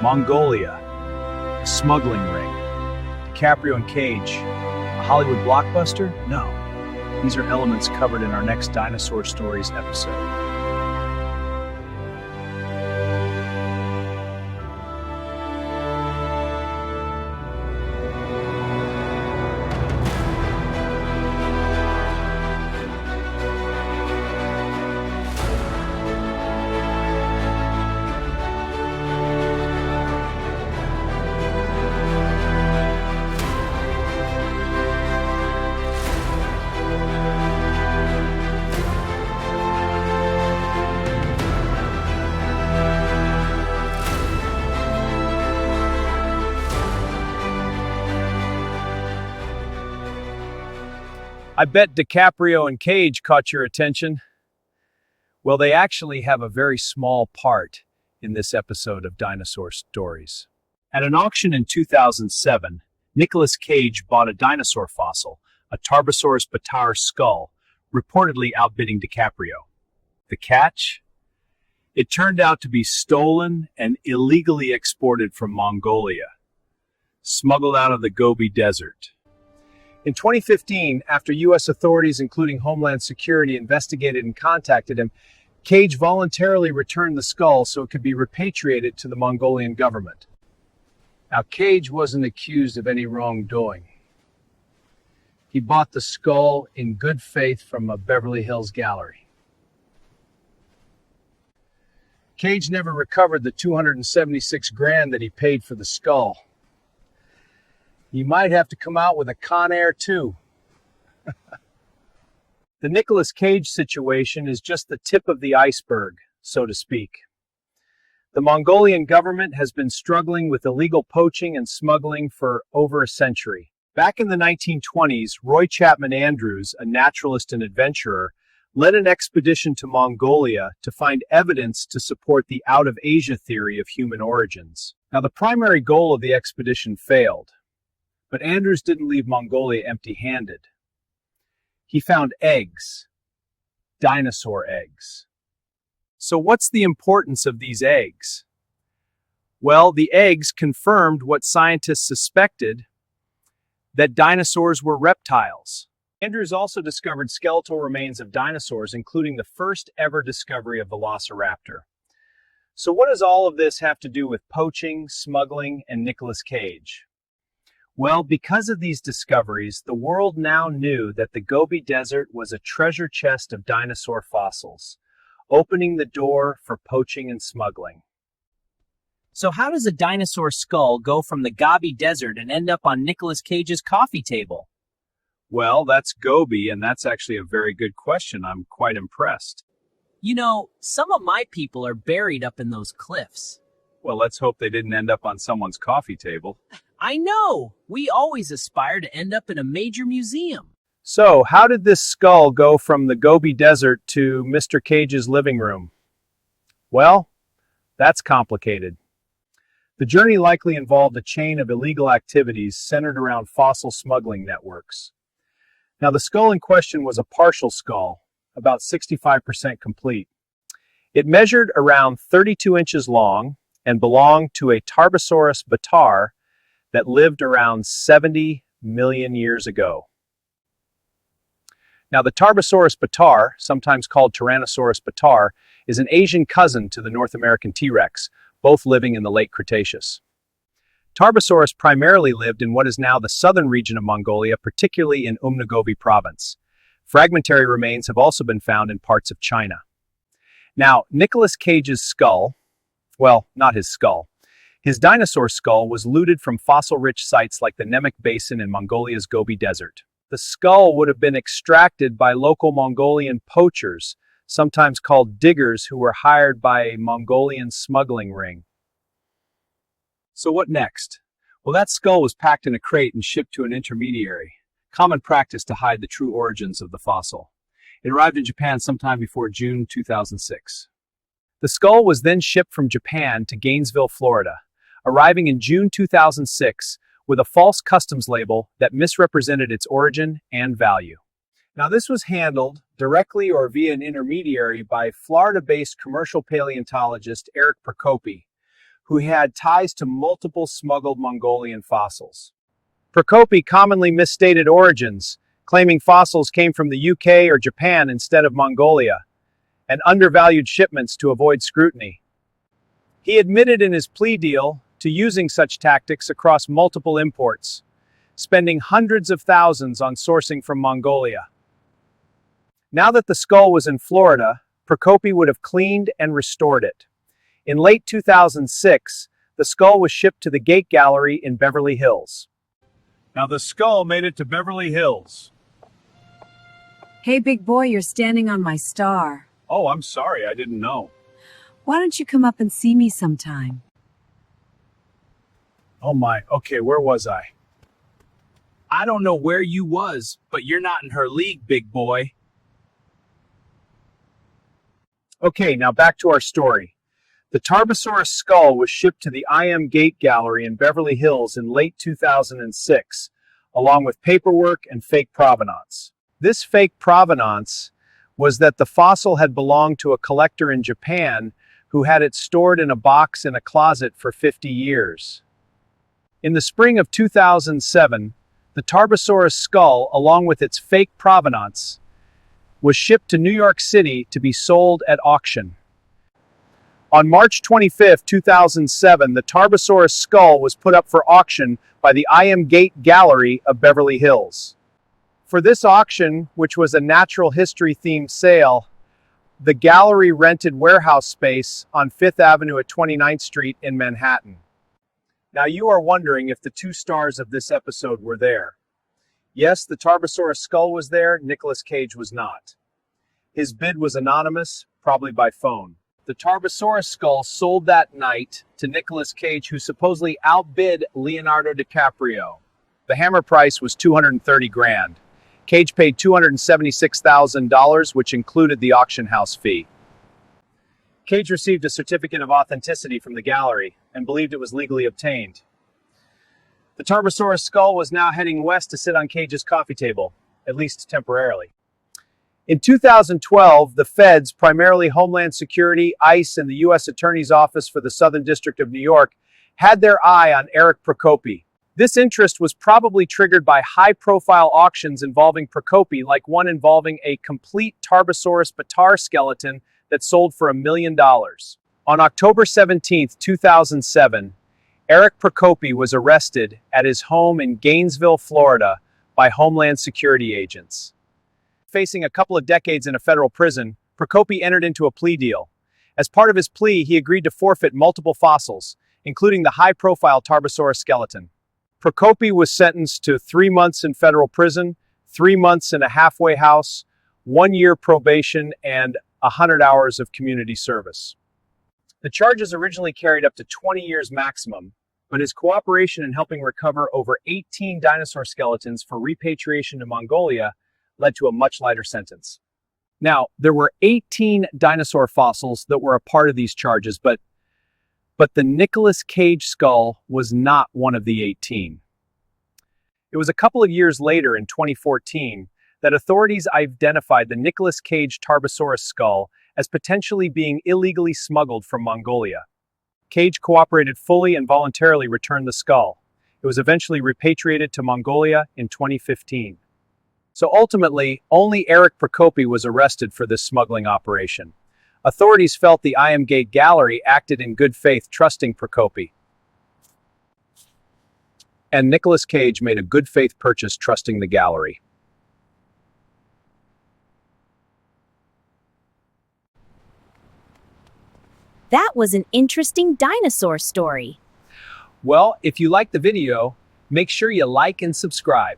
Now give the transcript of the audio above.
Mongolia, a smuggling ring. DiCaprio and Cage, a Hollywood blockbuster? No. These are elements covered in our next Dinosaur Stories episode. I bet DiCaprio and Cage caught your attention. Well, they actually have a very small part in this episode of Dinosaur Stories. At an auction in 2007, Nicolas Cage bought a dinosaur fossil, a Tarbosaurus bataar skull, reportedly outbidding DiCaprio. The catch? It turned out to be stolen and illegally exported from Mongolia, smuggled out of the Gobi Desert. In 2015, after U.S. authorities, including Homeland Security, investigated and contacted him, Cage voluntarily returned the skull so it could be repatriated to the Mongolian government. Now, Cage wasn't accused of any wrongdoing. He bought the skull in good faith from a Beverly Hills gallery. Cage never recovered the $276,000 that he paid for the skull. You might have to come out with a Con Air too. The Nicolas Cage situation is just the tip of the iceberg, so to speak. The Mongolian government has been struggling with illegal poaching and smuggling for over a century. Back in the 1920s, Roy Chapman Andrews, a naturalist and adventurer, led an expedition to Mongolia to find evidence to support the out-of-Asia theory of human origins. Now, the primary goal of the expedition failed. But Andrews didn't leave Mongolia empty-handed. He found eggs, dinosaur eggs. So what's the importance of these eggs? Well, the eggs confirmed what scientists suspected, that dinosaurs were reptiles. Andrews also discovered skeletal remains of dinosaurs, including the first ever discovery of Velociraptor. So what does all of this have to do with poaching, smuggling, and Nicolas Cage? Well, because of these discoveries, the world now knew that the Gobi Desert was a treasure chest of dinosaur fossils, opening the door for poaching and smuggling. So how does a dinosaur skull go from the Gobi Desert and end up on Nicolas Cage's coffee table? Well, that's Gobi, and that's actually a very good question. I'm quite impressed. You know, some of my people are buried up in those cliffs. Well, let's hope they didn't end up on someone's coffee table. I know! We always aspire to end up in a major museum. So, how did this skull go from the Gobi Desert to Mr. Cage's living room? Well, that's complicated. The journey likely involved a chain of illegal activities centered around fossil smuggling networks. Now, the skull in question was a partial skull, about 65% complete. It measured around 32 inches long and belonged to a Tarbosaurus bataar that lived around 70 million years ago. Now, the Tarbosaurus bataar, sometimes called Tyrannosaurus bataar, is an Asian cousin to the North American T-Rex, both living in the late Cretaceous. Tarbosaurus primarily lived in what is now the southern region of Mongolia, particularly in Umnugovi province. Fragmentary remains have also been found in parts of China. Now, Nicolas Cage's skull, well, not his skull. His dinosaur skull was looted from fossil-rich sites like the Nemec Basin in Mongolia's Gobi Desert. The skull would have been extracted by local Mongolian poachers, sometimes called diggers, who were hired by a Mongolian smuggling ring. So what next? Well, that skull was packed in a crate and shipped to an intermediary, common practice to hide the true origins of the fossil. It arrived in Japan sometime before June 2006. The skull was then shipped from Japan to Gainesville, Florida, arriving in June 2006 with a false customs label that misrepresented its origin and value. Now, this was handled directly or via an intermediary by Florida-based commercial paleontologist Eric Procopi, who had ties to multiple smuggled Mongolian fossils. Prokopi commonly misstated origins, claiming fossils came from the UK or Japan instead of Mongolia, and undervalued shipments to avoid scrutiny. He admitted in his plea deal to using such tactics across multiple imports, spending hundreds of thousands on sourcing from Mongolia. Now that the skull was in Florida, Prokopi would have cleaned and restored it. In late 2006, the skull was shipped to the Gate Gallery in Beverly Hills. Now the skull made it to Beverly Hills. Hey, big boy, you're standing on my star. Oh, I'm sorry, I didn't know. Why don't you come up and see me sometime? Oh my, okay, where was I? I don't know where you was, but you're not in her league, big boy. Okay, now back to our story. The Tarbosaurus skull was shipped to the IM Gate Gallery in Beverly Hills in late 2006, along with paperwork and fake provenance. This fake provenance was that the fossil had belonged to a collector in Japan who had it stored in a box in a closet for 50 years. In the spring of 2007, the Tarbosaurus skull, along with its fake provenance, was shipped to New York City to be sold at auction. On March 25, 2007, the Tarbosaurus skull was put up for auction by the IM Gate Gallery of Beverly Hills. For this auction, which was a natural history-themed sale, the gallery rented warehouse space on 5th Avenue at 29th Street in Manhattan. Now you are wondering if the two stars of this episode were there. Yes, the Tarbosaurus skull was there, Nicolas Cage was not. His bid was anonymous, probably by phone. The Tarbosaurus skull sold that night to Nicolas Cage, who supposedly outbid Leonardo DiCaprio. The hammer price was $230,000. Cage paid $276,000, which included the auction house fee. Cage received a certificate of authenticity from the gallery and believed it was legally obtained. The Tarbosaurus skull was now heading west to sit on Cage's coffee table, at least temporarily. In 2012, the feds, primarily Homeland Security, ICE, and the U.S. Attorney's Office for the Southern District of New York, had their eye on Eric Prokopi. This interest was probably triggered by high-profile auctions involving Prokopi, like one involving a complete Tarbosaurus Batar skeleton that sold for $1 million. On October 17, 2007, Eric Prokopi was arrested at his home in Gainesville, Florida, by Homeland Security agents. Facing a couple of decades in a federal prison, Prokopi entered into a plea deal. As part of his plea, he agreed to forfeit multiple fossils, including the high-profile Tarbosaurus skeleton. Prokopi was sentenced to 3 months in federal prison, 3 months in a halfway house, 1 year probation, and 100 hours of community service. The charges originally carried up to 20 years maximum, but his cooperation in helping recover over 18 dinosaur skeletons for repatriation to Mongolia led to a much lighter sentence. Now, there were 18 dinosaur fossils that were a part of these charges, but the Nicolas Cage skull was not one of the 18. It was a couple of years later, in 2014, that authorities identified the Nicolas Cage Tarbosaurus skull as potentially being illegally smuggled from Mongolia. Cage cooperated fully and voluntarily returned the skull. It was eventually repatriated to Mongolia in 2015. So ultimately, only Eric Prokopi was arrested for this smuggling operation. Authorities felt the IM Gate Gallery acted in good faith, trusting Prokopi. And Nicolas Cage made a good faith purchase, trusting the gallery. That was an interesting dinosaur story. Well, if you liked the video, make sure you like and subscribe.